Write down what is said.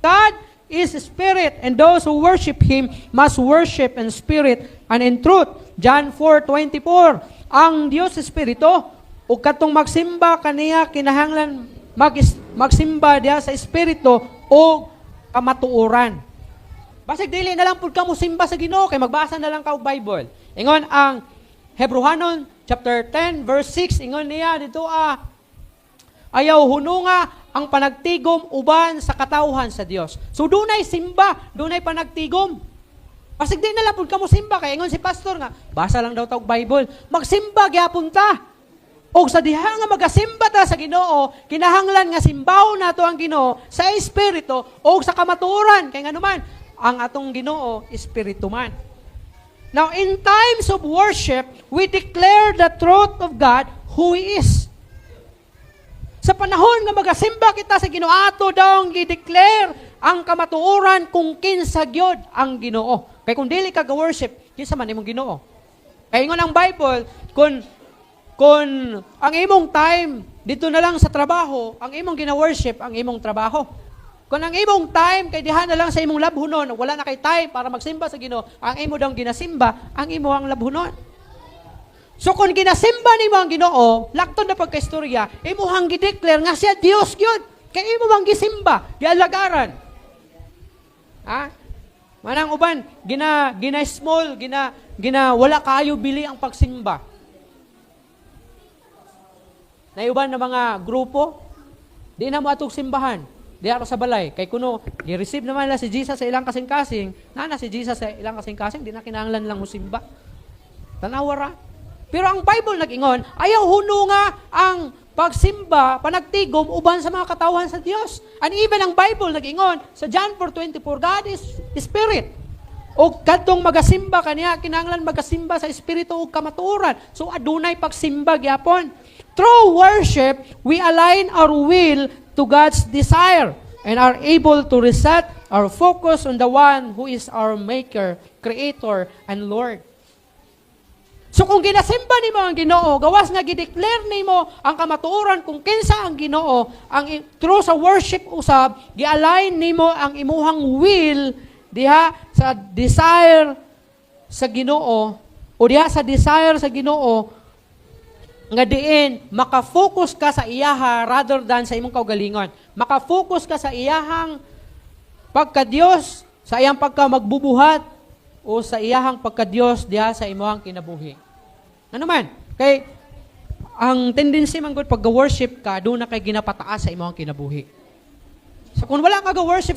God is spirit, and those who worship Him must worship in spirit and in truth. John 4:24. Ang Dios Espiritu, ug katong magsimba kaniya kinahanglan magsimba diha sa Espiritu o kamatuoran. Basig dili na lang pud ka mo simba sa Ginoo kay magbasa na lang ka og Bible. Ingon ang Hebrehanon chapter 10 verse 6, ingon niya dito ayaw hununga ang panagtigom uban sa katawhan sa Dios. So dunay simba, dunay panagtigom. Basig di na lang pud ka mo simba kay ingon si pastor nga, basa lang daw ta og Bible. Magsimba gyapon ta. Og sa diha nga magasimba ta sa Ginoo, kinahanglan nga simbaho nato ang Ginoo sa espiritu o sa kamatuoran kay nganuman ang atong Ginoo espiritu man. Now in times of worship, we declare the truth of God who He is. Sa panahon nga magasimba kita sa Ginoo, ato daw i-declare ang kamatuoran kung kinsa gyud ang Ginoo. Kay kung dili ka ga-worship, kinsa man imong Ginoo. Kay ingon ang Bible, kung ang imong time dito na lang sa trabaho, ang imong gina-worship ang imong trabaho. Kung ang imong time kay diha na lang sa imong labhunon, wala na kay time para magsimba sa Ginoo, ang imo daw ginasimba ang imong labhunon. So kung ginasimba nimo ang Ginoo, lakton na pagkaistorya, imuhang gi-declare nga siya Dios gyud. Kay imo bang gisimba, gialagaran. Manang uban, gina-small, wala kayo bili ang pagsimba. Naiuban na mga grupo, di na mo atong simbahan. Di ako sa balay. Kay kuno, i-receive naman nila si Jesus sa ilang kasing-kasing. Nana si Jesus sa ilang kasing-kasing, di na kinahanglan lang mo simba. Tanawara. Pero ang Bible nag-ingon, ayaw hununga ang pagsimba, panagtigom, uban sa mga katawhan sa Diyos. And even ang Bible nag-ingon, sa John 4:24, God is Spirit. O kadtong magasimba kaniya, kinahanglan magasimba sa Espiritu o kamatuoran. So adunay pagsimba gyapon. Through worship, we align our will to God's desire and are able to reset our focus on the one who is our Maker, Creator, and Lord. So kung ginasimba nimo ang Ginoo, gawas nga gi-declare nimo ang kamatuoran kung kinsa ang Ginoo, through sa worship usab, gi-align nimo ang imuhang will diha sa desire sa Ginoo o diha sa desire sa Ginoo nga diin maka-focus ka sa iyaha rather than sa imong kaugalingon. Maka-focus ka sa iyahang pagka-Dios, sa iyang pagka-magbubuhat o sa iyahang pagka-Dios diha sa imong kinabuhi. Ano man? Kay ang tendency man gud pag worship ka, do na kay ginapataas sa imong kinabuhi. So kung wala ka ga-worship